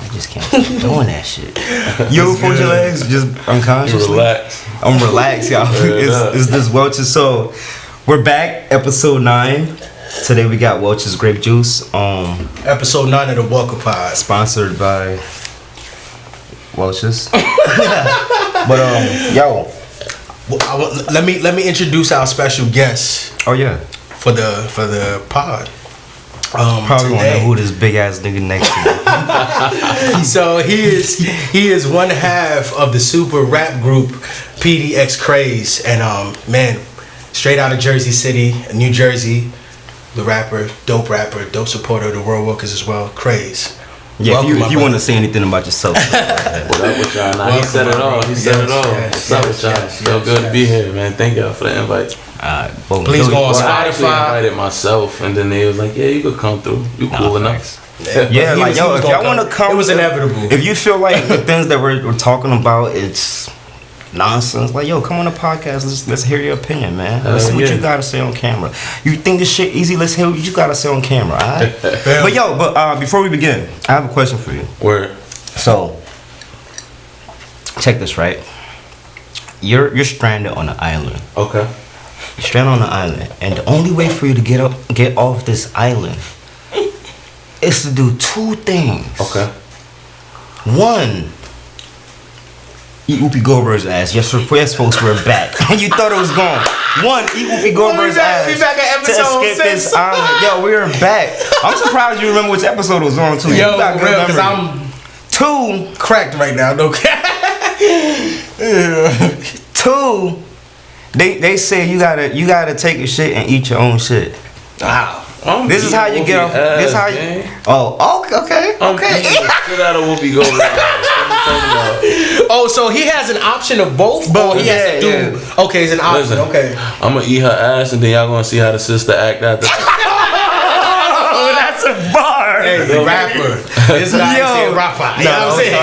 I just can't keep doing that shit. You fold your legs just unconsciously. Relax. I'm relaxed, y'all. It's this Welch's. So we're back, episode 9. Today we got Welch's grape juice. Episode 9 of the WLKR Pod. Sponsored by Welch's. But yo. Well, let me introduce our special guest. Oh yeah. For the pod. Probably want to know who this big ass nigga next to me. So he is one half of the super rap group PDX Craze, and man, straight out of Jersey City, New Jersey, the rapper, dope supporter of the World Workers as well, Craze. Yeah, if you want to say anything about yourself. What up with y'all? Nah, he said it all. What's up with y'all? Feel good to be here, man. Thank y'all for the invite. Please go on Spotify. I actually invited myself, and then they was like, "Yeah, you could come through. You cool enough." Yeah, like yo, if y'all want to come, it was inevitable. If you feel like the things that we're talking about, it's nonsense. Like yo, come on the podcast. Let's hear your opinion, man. Let's see what you gotta say on camera. You think this shit easy? Let's hear what you gotta say on camera. All right? But before we begin, I have a question for you. Word. So, check this right. You're stranded on an island. Okay. You're stranded on an island, and the only way for you to get off this island is to do 2 things. Okay. 1, eat Whoopi Goldberg's ass. Yes, folks, we're back. You thought it was gone. 1, eat Whoopi Goldberg's ass. We back at to escape this island. Yo, we're back. I'm surprised you remember which episode it was on too. Yo, for real, because I'm 2 cracked right now. No cap. 2. They say you gotta take your shit and eat your own shit. Wow. This is how you get off. This how you. Oh, okay. Get out of Whoopi Goldberg. Oh, so he has an option of both, but he has to do. Yeah. Okay, it's an option. Listen, okay. I'm gonna eat her ass, and then y'all gonna see how the sister act after. Oh, that's a bar. Hey, the rapper. This guy said rapper. You know what I'm saying?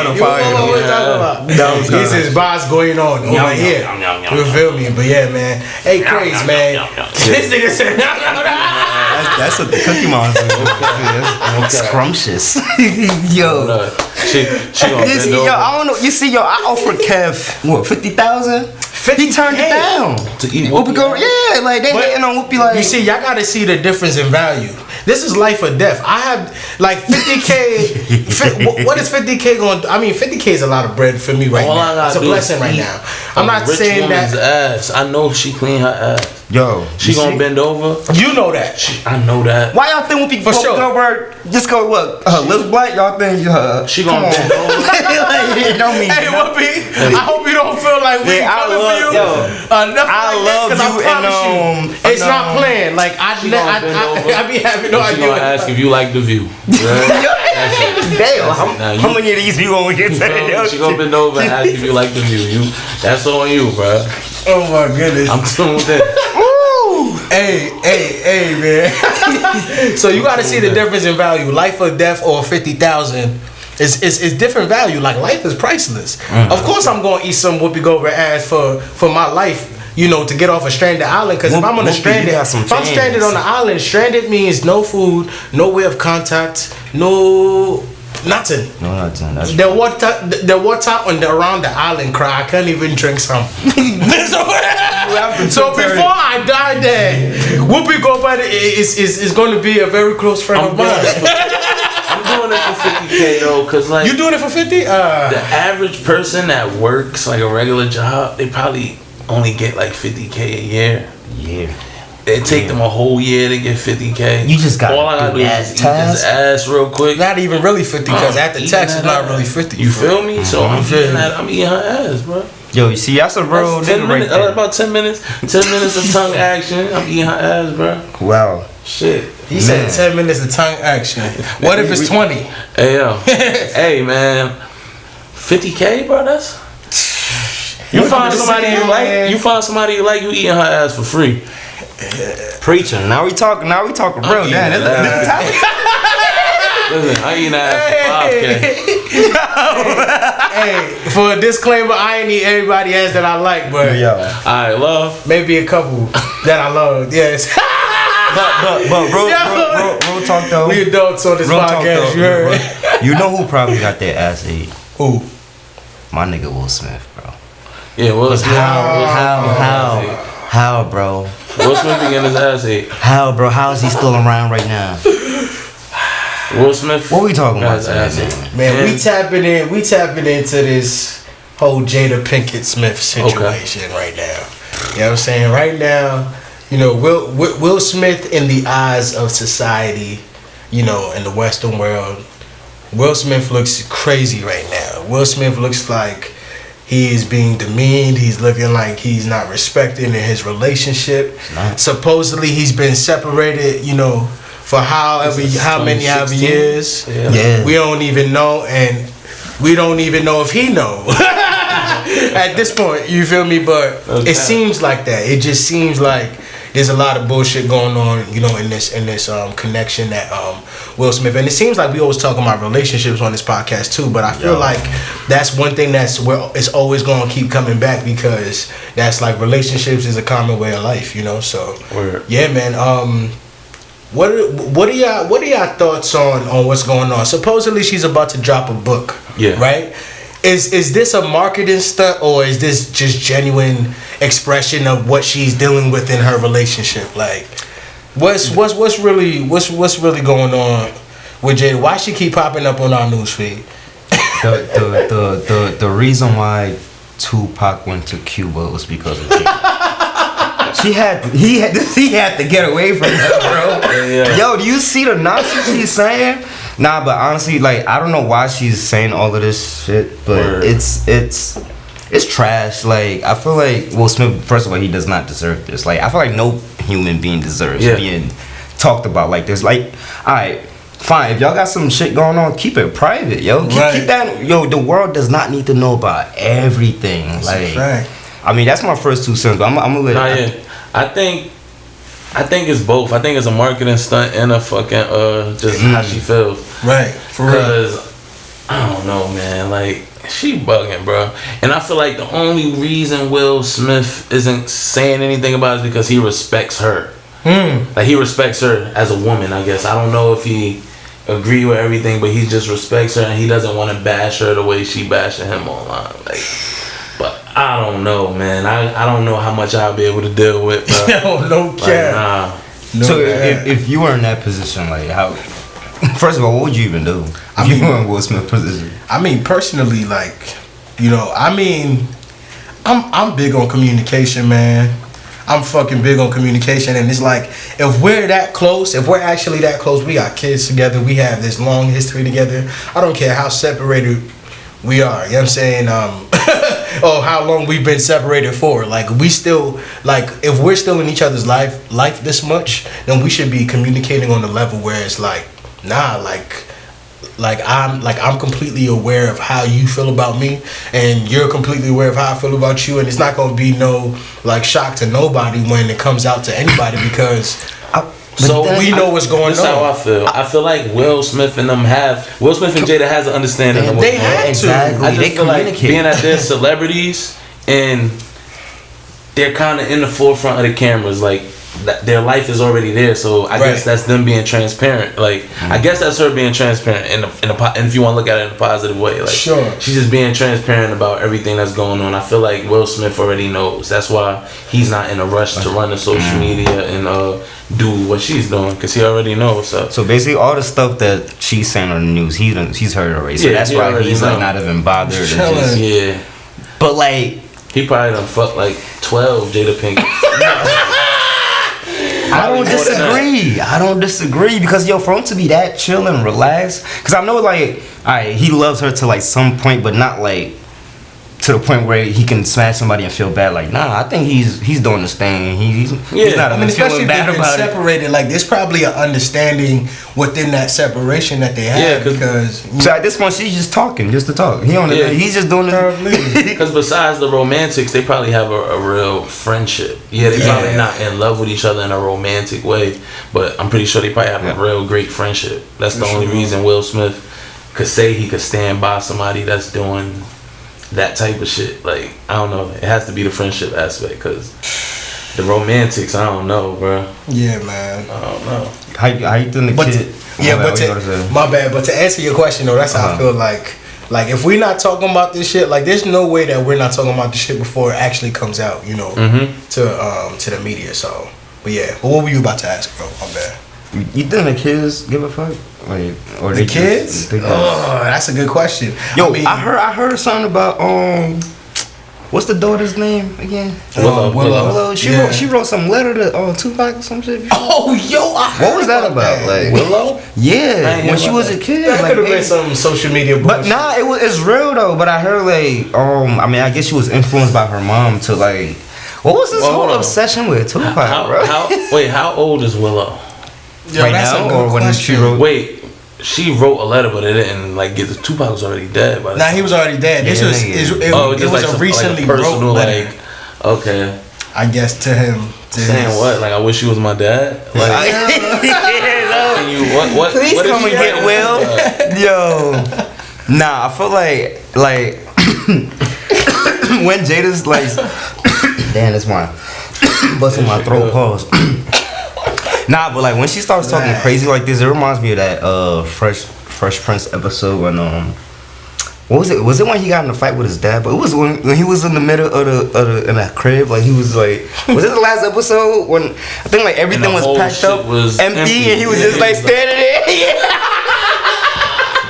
What we talking about? This is bars going on over here. You feel me? But yeah, man. Hey, Craze, man. This nigga said. That's a Cookie Monster. That's scrumptious. Yo. She gonna bend over. Yo, I don't know. You see, I offered Kev what 50,000. He turned it down to eat Whoopi. Yeah, like they hating on Whoopi. Like you see, y'all gotta see the difference in value. This is life or death. I have like 50K. What is 50K going? I mean, 50K is a lot of bread for me right now. It's a blessing right now. I'm not saying that. Ass. I know she clean her ass. Yo, she gonna bend over. You know that. I know that. Why y'all think Whoopi Goldberg just go what? Lips black? Y'all think she gonna bend over? Like, don't mean hey, Whoopi. I hope you don't feel like we coming for you. I love you, and it's not planned. Like I be having no idea. She gonna ask if you like The View. Damn, how many of these you gonna get today? She gonna bend over and ask if you like The View. That's on you, bro. Oh my goodness. I'm tuned in. Hey, man. So you gotta see the difference in value. Life or death or 50,000 is different value. Like life is priceless. Of course I'm gonna eat some Whoopi Goldberg ass for my life. You know, to get off a stranded island. Because if I'm on a stranded, if I'm stranded on the island, stranded means no food, no way of contact, nothing. No, nothing. That's the water around the island cry. I can't even drink some. So before I die there, Whoopi Goldberg is going to be a very close friend of mine. I'm doing it for 50K though, cause like you doing it for 50? The average person that works like a regular job, they probably only get like 50K a year. Yeah. It take them a whole year to get 50K. You just got all I gotta do is eat his ass real quick. Not even really 50 because after tax it's not really 50. You feel me? So I'm eating her ass, bro. Yo, you see, that's a real nigga right there. About 10 minutes. 10 minutes of tongue action. I'm eating her ass, bro. Wow. Shit. He said 10 minutes of tongue action. What if it's 20? Hey, yo. Hey, man. 50K, bro, that's... You find somebody you like, you eating her ass for free. Preaching. Now we talking real. Damn, this is topic. Listen, I eat ass for 5K. Hey, for a disclaimer, I ain't eat everybody ass that I like, but I love maybe a couple that I love. Yes. But real talk though. We adults on this podcast. You heard? You know who probably got their ass ate? Who? My nigga Will Smith, bro. Yeah, Will Smith. How, bro? Will Smith be getting his ass ate. How, bro? How is he still around right now? Will Smith. What we talking about today, man? We tapping into this whole Jada Pinkett Smith situation right now. You know what I'm saying? Right now, you know, Will Smith in the eyes of society, you know, in the Western world, Will Smith looks crazy right now. Will Smith looks like he is being demeaned. He's looking like he's not respected in his relationship. Supposedly he's been separated, you know, for how many years. Yeah. We don't even know, and we don't even know if he know. At this point, you feel me? But it seems like that. It just seems like there's a lot of bullshit going on, you know, in this connection that Will Smith, and it seems like we always talk about relationships on this podcast too. But I feel like that's one thing that's where it's always gonna keep coming back, because that's like relationships is a common way of life, you know. So yeah, man. What are y'all thoughts on what's going on? Supposedly she's about to drop a book. Yeah. Right? Is this a marketing stunt, or is this just genuine expression of what she's dealing with in her relationship? Like, what's really going on with Jada? Why she keep popping up on our newsfeed? The reason why Tupac went to Cuba was because of Jada. He had to get away from her, bro. Yeah. Yo, do you see the nonsense she's saying? Nah, but honestly, like, I don't know why she's saying all of this shit, but it's trash. Like, I feel like Will Smith, first of all, he does not deserve this. Like, I feel like no human being deserves being talked about like this. Like, alright, fine, if y'all got some shit going on, keep it private, yo. Keep that. Yo, the world does not need to know about everything. That's like, I mean, that's my first 2 cents, but I'm gonna let I think it's both. I think it's a marketing stunt and a fucking just how she feels. Right. For real. Because I don't know, man. Like, she bugging, bro. And I feel like the only reason Will Smith isn't saying anything about it is because he respects her. Like, he respects her as a woman, I guess. I don't know if he agree with everything, but he just respects her, and he doesn't want to bash her the way she bashing him online. Like, but I don't know, man. I don't know how much I'll be able to deal with, bro. No cap. Like, so if you were in that position, like, how? First of all, what would you even do if you were in Will Smith's position? I mean, personally, like, you know, I mean, I'm big on communication, man. I'm fucking big on communication, and it's like, if we're that close, if we're actually that close, we got kids together, we have this long history together. I don't care how separated we are, you know what I'm saying? Or how long we've been separated for. Like, we still, like, if we're still in each other's life this much, then we should be communicating on the level where it's like, nah, like I'm completely aware of how you feel about me, and you're completely aware of how I feel about you, and it's not gonna be no like shock to nobody when it comes out to anybody, because we know what's going on. That's how I feel. I feel like Will Smith and Jada has an understanding of what's going on. Exactly. I just feel like being that they're celebrities and they're kind of in the forefront of the cameras, like their life is already there, so I guess that's them being transparent. Like, I guess that's her being transparent and if you want to look at it in a positive way, like, she's just being transparent about everything that's going on. I feel like Will Smith already knows. That's why he's not in a rush to run the social media and do what she's doing, because he already knows. So basically, all the stuff that she's saying on the news, he's heard already. So that's why he's like not even bothered. But like, he probably done fucked like 12 Jada Pinkett. I don't disagree because, yo, for him to be that chill and relaxed, because I know, like, alright, he loves her to like some point, but not like to the point where he can smash somebody and feel bad. Like, nah, I think he's doing his thing. He's not especially feeling bad if about separated. Like, there's probably an understanding within that separation that they have. Because so at this point, she's just talking, just to talk. He's just doing it. Because besides the romantics, they probably have a real friendship. They probably not in love with each other in a romantic way, but I'm pretty sure they probably have a real great friendship. That's the only reason Will Smith could say he could stand by somebody that's doing that type of shit. Like, I don't know, it has to be the friendship aspect, because The romantics, I don't know, bro. Yeah, man. I don't know. How you think the kid? My bad. But to answer your question though, that's how I feel like if we're not talking about this shit, like there's no way that we're not talking about this shit before it actually comes out, you know, to the media. So, but yeah. But what were you about to ask, bro? My bad. You think the kids give a fuck? Like, or the kids? Oh, that's a good question. Yo, I heard something about what's the daughter's name again? Willow. She wrote some letter to Tupac or some shit. Oh, yo, what was that about? Like Willow? Yeah, when she was a kid. That could have been some social media bullshit. But nah, it's real though. But I heard like I mean, I guess she was influenced by her mom to like. What was this whole obsession with Tupac, bro? How old is Willow? Yo, right now, or when she wrote? Wait, she wrote a letter, but it didn't like get the Tupac was already dead. Nah, he was already dead. This was it was like a recently personal wrote letter. Like, okay, I guess to him. Saying what? Like I wish you was my dad. Like, can you what? Please what come and get Will. Yo, nah, I feel like when Jada's like, damn, that's mine. Busting my throat. Pause. Nah, but like when she starts talking crazy like this, it reminds me of that Fresh Prince episode when what was it? Was it when he got in a fight with his dad? But it was when he was in the middle of the in that crib, like he was like, was it the last episode when I think like everything was packed up, was empty, and he was just like standing there.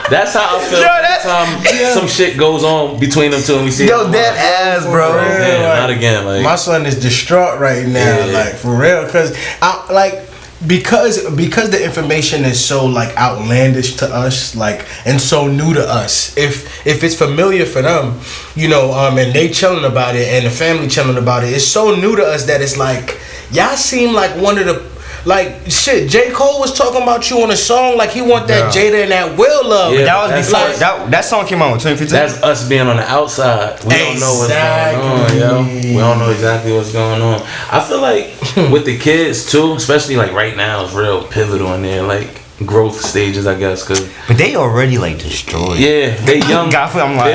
That's how I feel every time some shit goes on between them two and we see dead ass, bro. Not again. Like my son is distraught right now, like for real, because I like. Because the information is so like outlandish to us, like and so new to us. If it's familiar for them, you know, and they chilling about it and the family chilling about it, it's so new to us that it's like y'all seem like one of the like shit. J. Cole was talking about you on a song like he want that Jada and that Will love. Yeah, that was before that song came out in 2015. That's us being on the outside. We don't know what's going on, yo. We don't know exactly what's going on. I feel like with the kids too, especially like right now, it's real pivotal in their like growth stages, I guess. But they already like destroyed. Yeah, they young. I'm like,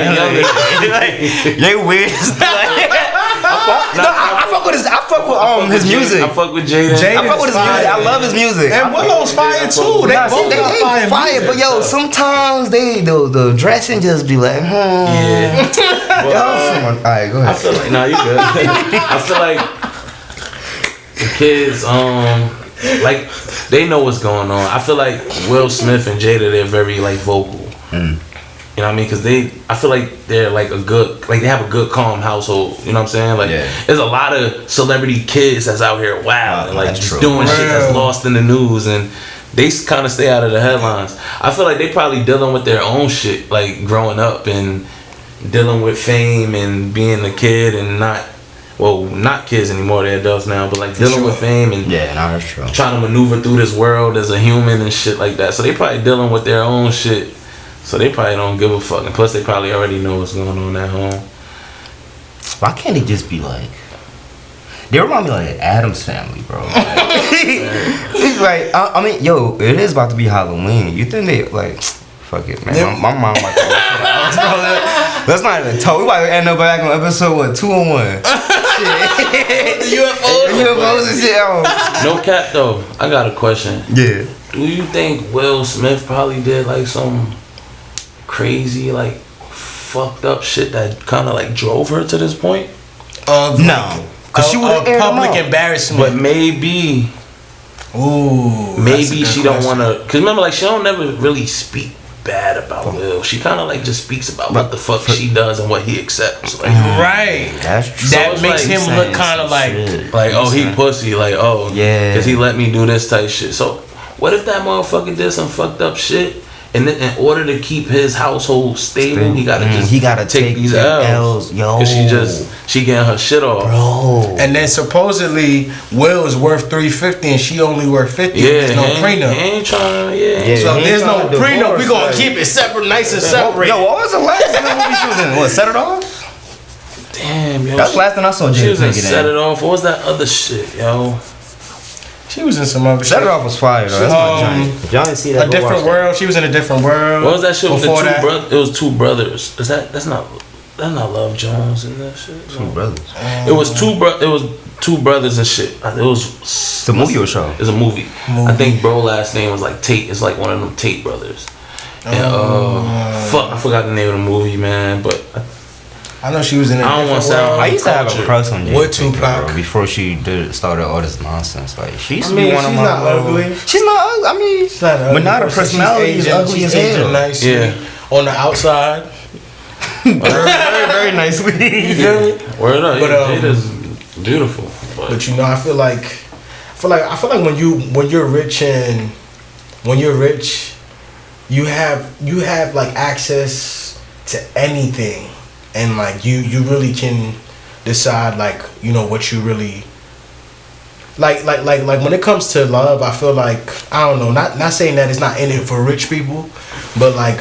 they weird. I fuck with his music. I fuck with Jada. I fuck with his music. I love his music. And Willow's fire too. They both fire. But yo, sometimes the dressing just be like, Yeah. Alright, go ahead. I feel like you good. I feel like the kids like they know what's going on. I feel like Will Smith and Jada, they're very like vocal. You know what I mean? Because I feel like they're like they have a good calm household. You know what I'm saying? Like there's a lot of celebrity kids that's out here and like just doing shit that's lost in the news, and they kind of stay out of the headlines. I feel like they probably dealing with their own shit, like growing up and dealing with fame and being a kid and not kids anymore, they're adults now, but like dealing with fame and that's true. Trying to maneuver through this world as a human and shit like that. So they probably dealing with their own shit. So they probably don't give a fuck. And plus they probably already know what's going on at home. Why can't they just be like... They remind me like Adam's Family, bro. Like, I mean, yo, it is about to be Halloween. You think they, like... Fuck it, man. My mom might let's not even talk. We might end up back on episode 201. UFOs and shit. No cap though. I got a question. Yeah. Do you think Will Smith probably did like some crazy, like fucked up shit that kind of like drove her to this point? No, because she would have public embarrassment. But maybe. Ooh. Maybe she don't want to. Cause remember, like she don't never really speak bad about Will. She kind of like just speaks about what the fuck she does and what he accepts. Like, right. That's true. That so makes him look kind of like oh, he pussy. Like, oh, yeah, because he let me do this type shit. So what if that motherfucker did some fucked up shit? And then in order to keep his household stable, he gotta take these L's. Yo, cause she getting her shit off, bro. And then supposedly Will is worth $350 and she only worth $50. Yeah, there's no prenup. He ain't trying. So there's no prenup. We gonna keep it separate, nice and separate. Yo, what was the last movie she was in? What, Set It Off? Damn, yo. That's the last thing I saw. She was in Set It Off. What was that other shit, yo? She was in some other shit. Set It Off was fire though. That's my giant. Y'all didn't see that. A Different World. She was in A Different World. What was that shit with the two brothers? It was two brothers. That's That's not Love Jones and that shit. Two brothers. It was two brothers and shit. It was. It's a movie or show? It's a movie. I think bro last name was like Tate. It's like one of them Tate brothers. And fuck, I forgot the name of the movie, man. But I know she was in it. I don't want to sound. I used to have a crush on What Tupac? Before she started all this nonsense. Like she used to I mean, be one of my. she's not ugly. She's not ugly. I mean, She's not ugly. but not her personality is ugly as hell. Nicely. Yeah. On the outside. very nicely. You feel me? Word up. But, Jada's beautiful. But you know, I feel like when you're rich you have like access to anything, and like you really can decide like, you know, what you really like when it comes to love. I feel like, I don't know, not saying that it's not in it for rich people, but like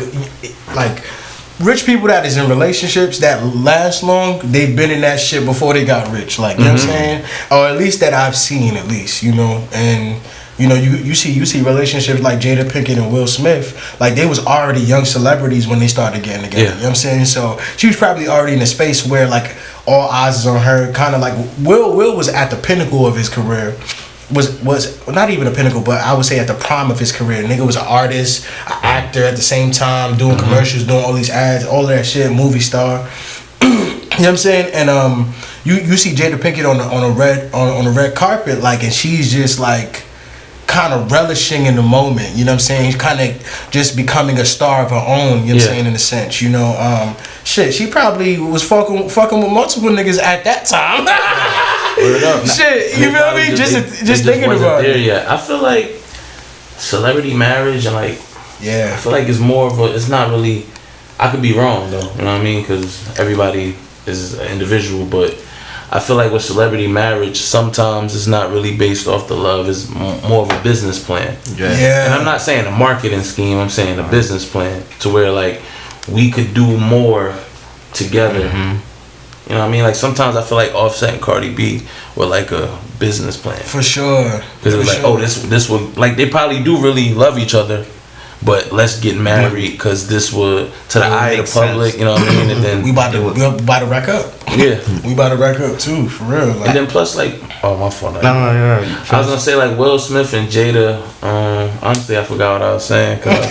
rich people that is in relationships that last long, they've been in that shit before they got rich, like, you know what I'm saying, or at least that I've seen, at least, you know. And you know, you see relationships like Jada Pinkett and Will Smith, like they was already young celebrities when they started getting together. You know what I'm saying? So she was probably already in a space where like all eyes is on her. Kind of like Will was at the pinnacle of his career. Was not even a pinnacle, but I would say at the prime of his career. The nigga was an artist, an actor at the same time, doing commercials, doing all these ads, all of that shit, movie star. You know what I'm saying? And you see Jada Pinkett on the red carpet, like, and she's just like kind of relishing in the moment, you know what I'm saying? Kind of just becoming a star of her own, you know what I'm saying, in a sense, you know. Shit, she probably was fucking with multiple niggas at that time. Shit, you feel me? Just thinking about it. Yeah, I feel like celebrity marriage and like, I feel like it's more of a, it's not really, I could be wrong though, you know what I mean? Because everybody is an individual, but I feel like with celebrity marriage, sometimes it's not really based off the love. It's more of a business plan. Yeah. And I'm not saying a marketing scheme. I'm saying a business plan to where like we could do more together. You know what I mean? Like sometimes I feel like Offset and Cardi B were like a business plan. For sure. Because it was like, oh, this would, like, they probably do really love each other, but let's get married because this would, to the eye of the public, you know what I mean? And then we about to rack up. Yeah. We about to rack up too, for real. Like. And then plus, like, oh, my fault. No, I was gonna say like Will Smith and Jada. Honestly, I forgot what I was saying. Cause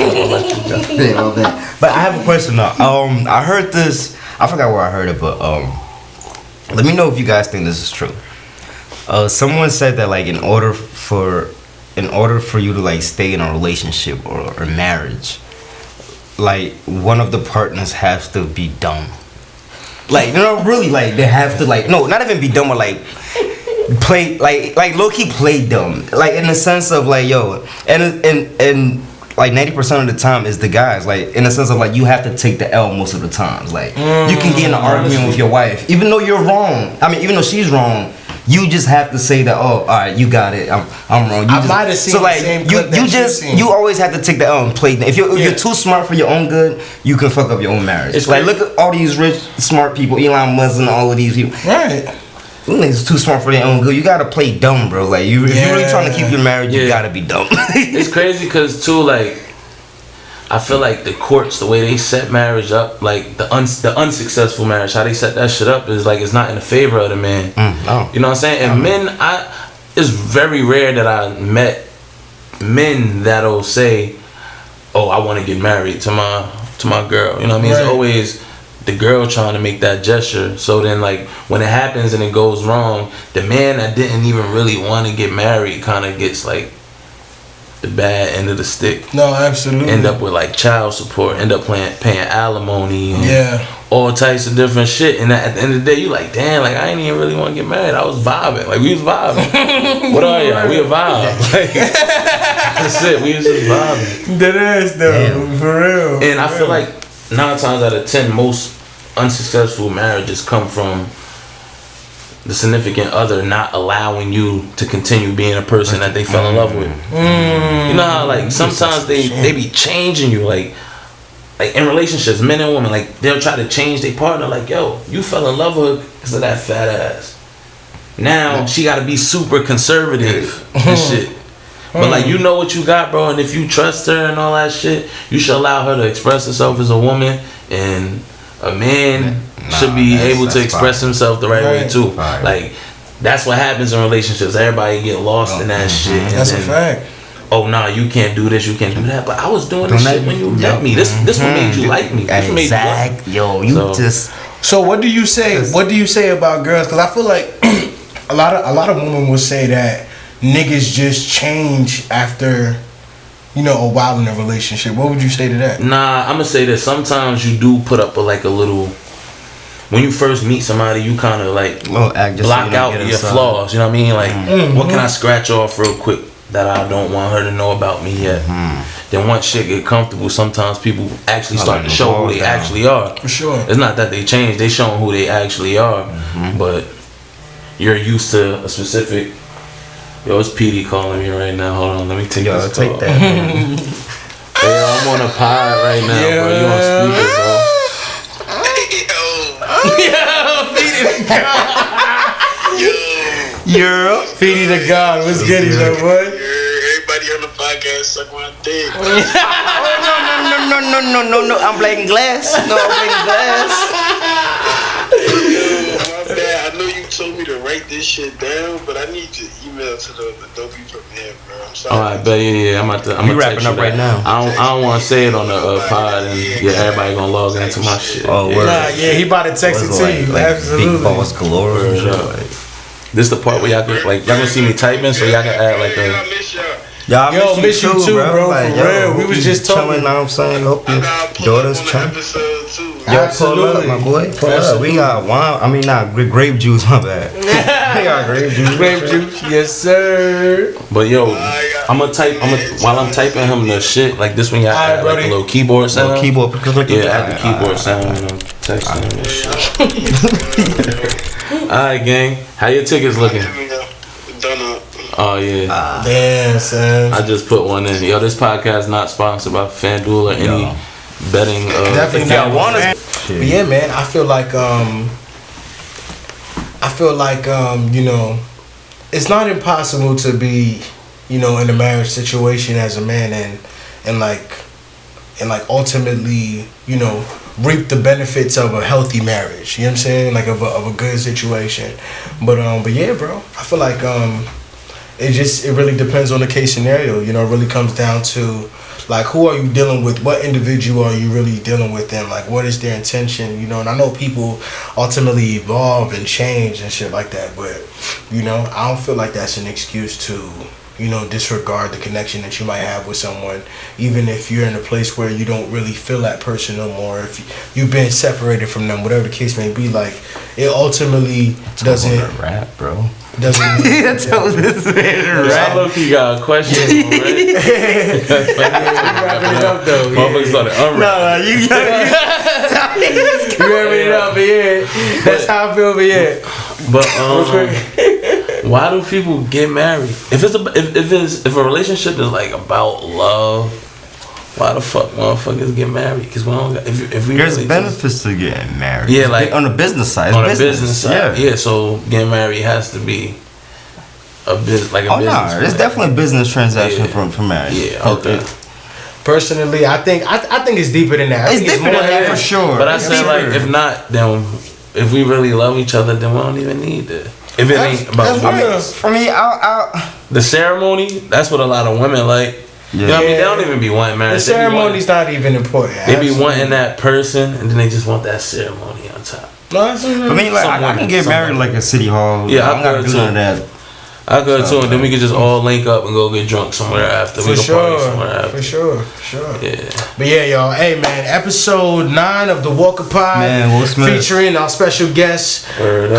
But I have a question though. I heard this. I forgot where I heard it, but let me know if you guys think this is true. Someone said that like in order for you to like stay in a relationship or a marriage, like one of the partners has to be dumb. Like, you know, really, like they have to like, no, not even be dumb, but like play like low key play dumb. Like in the sense of like, yo, and like 90% of the time is the guys. Like in the sense of like you have to take the L most of the times. Like you can get in an argument with your wife, even though you're wrong. I mean, even though she's wrong. You just have to say that, oh, all right, you got it. I'm wrong. I might have seen the same clip you always have to take the L and play. If you're too smart for your own good, you can fuck up your own marriage. It's like look at all these rich, smart people, Elon Musk and all of these people. Right. Them niggas too smart for their own good. You gotta play dumb, bro. Like if you're really trying to keep your marriage, you gotta be dumb. It's crazy because too, like, I feel like the courts, the way they set marriage up, like the unsuccessful marriage, how they set that shit up is like it's not in the favor of the man. No. You know what I'm saying? And men, it's very rare that I met men that'll say, "Oh, I want to get married to my girl." You know what I mean? Right. It's always the girl trying to make that gesture. So then, like when it happens and it goes wrong, the man that didn't even really want to get married kind of gets like the bad end of the stick. No, absolutely. End up with like child support, end up paying alimony and all types of different shit. And at the end of the day, you like, damn, like I ain't even really want to get married. I was vibing. Like we was vibing. What are y'all? We a vibe. Like, that's it. We was just vibing. That is though, for real. And I feel like 9 times out of 10, most unsuccessful marriages come from the significant other not allowing you to continue being a person that they fell in love with. You know how like sometimes they be changing you, like in relationships, men and women, like they'll try to change their partner. Like, yo, you fell in love with her because of that fat ass. Now she got to be super conservative and shit. But like, you know what you got, bro, and if you trust her and all that shit, you should allow her to express herself as a woman. And a man should be able to express himself the right way too. Fire. Like that's what happens in relationships. Everybody get lost in that shit. And that's a fact. Oh nah, you can't do this, you can't do that. But I was doing this shit when you met me. This what made you like me. This what made you like me. Yo, you just. So what do you say? What do you say about girls? Because I feel like a lot of women will say that niggas just change after, you know, a while in a relationship. What would you say to that? Nah, I'm gonna say that sometimes you do put up a little. When you first meet somebody, you kind of like block out your flaws. You know what I mean? Like, what can I scratch off real quick that I don't want her to know about me yet? Then once shit get comfortable, sometimes people actually start to show who they actually are. For sure. It's not that they change; they showing who they actually are. But you're used to a specific. Yo, it's PD calling me right now. Hold on, let me take this call. Take that. Hey, I'm on a pod right now, bro. You on speaker, bro? Yo, Feedy the God, what's good, boy? Everybody on the podcast suck my dick. Oh no! I'm blanking glass. No, I'm blanking glass. Yo, my bad. I know you told me to write this shit down, but I need your email to the Adobe Premiere, bro. I'm sorry. Oh, I bet I'm wrapping up right now. I don't want to say it on the pod, and everybody gonna log into my shit. Oh, he about to text it to you. Absolutely. Big boss galore. This is the part where y'all can y'all gonna see me typing, so y'all can add like a. I miss y'all. Yo, miss you too, bro. Like, for real. We was just talking. Know what I'm saying? Hope your daughter's chilling. Absolutely, pull up, my boy. Pull up. We got wine. I mean, not grape juice. My bad. We got grape juice. Grape juice, yes sir. But yo, while I'm typing him the shit like this one, y'all add like a little keyboard sound. Add the keyboard sound when I'm texting him and shit. Alright, gang. How your tickets looking? Done up. Oh yeah. Damn, son. I just put one in. Yo, this podcast not sponsored by FanDuel or any betting. Definitely not. But yeah, man. I feel like you know, it's not impossible to be, you know, in a marriage situation as a man and ultimately, you know, reap the benefits of a healthy marriage. You know what I'm saying? Like of a good situation. But yeah, bro. I feel like it really depends on the case scenario. You know, it really comes down to like who are you dealing with, what individual are you really dealing with, and like what is their intention, you know. And I know people ultimately evolve and change and shit like that, but you know, I don't feel like that's an excuse to, you know, disregard the connection that you might have with someone, even if you're in a place where you don't really feel that person no more, if you've been separated from them, whatever the case may be. Like, it ultimately doesn't rap, bro. Doesn't I look, you got a question, right? Wrapping it up though. Motherfuckers started unwrapping. You wrapping it up, but yeah, that's how I feel, but yeah. But why do people get married? If a relationship is like about love, why the fuck motherfuckers get married? Because we don't. If we there's really benefits to getting married. Yeah, like on the business side. On the business side, yeah. So getting married has to be a business. Oh no, it's definitely a business transaction from marriage. Yeah, okay. Personally, I think it's deeper than that. It's deeper than that for sure. But I said like, if not, then if we really love each other, then we don't even need it. If it ain't about for me, the ceremony, that's what a lot of women like. Yeah. You know what I mean? They don't even be wanting marriage. The ceremony's not even important. They be wanting that person, and then they just want that ceremony on top. No, for me, like I can get married like a city hall. Yeah, I'm not doing that. I go too, and then we could just all link up and go get drunk somewhere after. For sure. Yeah. But yeah, y'all. Hey, man, episode 9 of the Walker Pod. Man, Will Smith. Featuring our special guest,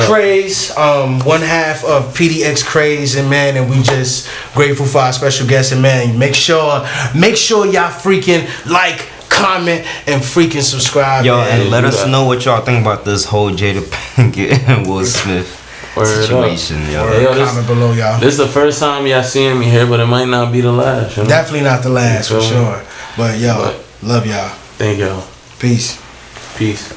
Craze, one half of PDX Craze, and man, and we just grateful for our special guest, and man, make sure y'all freaking like, comment, and freaking subscribe. Yo, and let us know what y'all think about this whole Jada Pinkett and Will Smith situation, yo. Comment below, y'all. This is the first time y'all seeing me here, but it might not be the last. You know? Definitely not the last, for sure. But yo, love y'all. Thank y'all. Peace. Peace.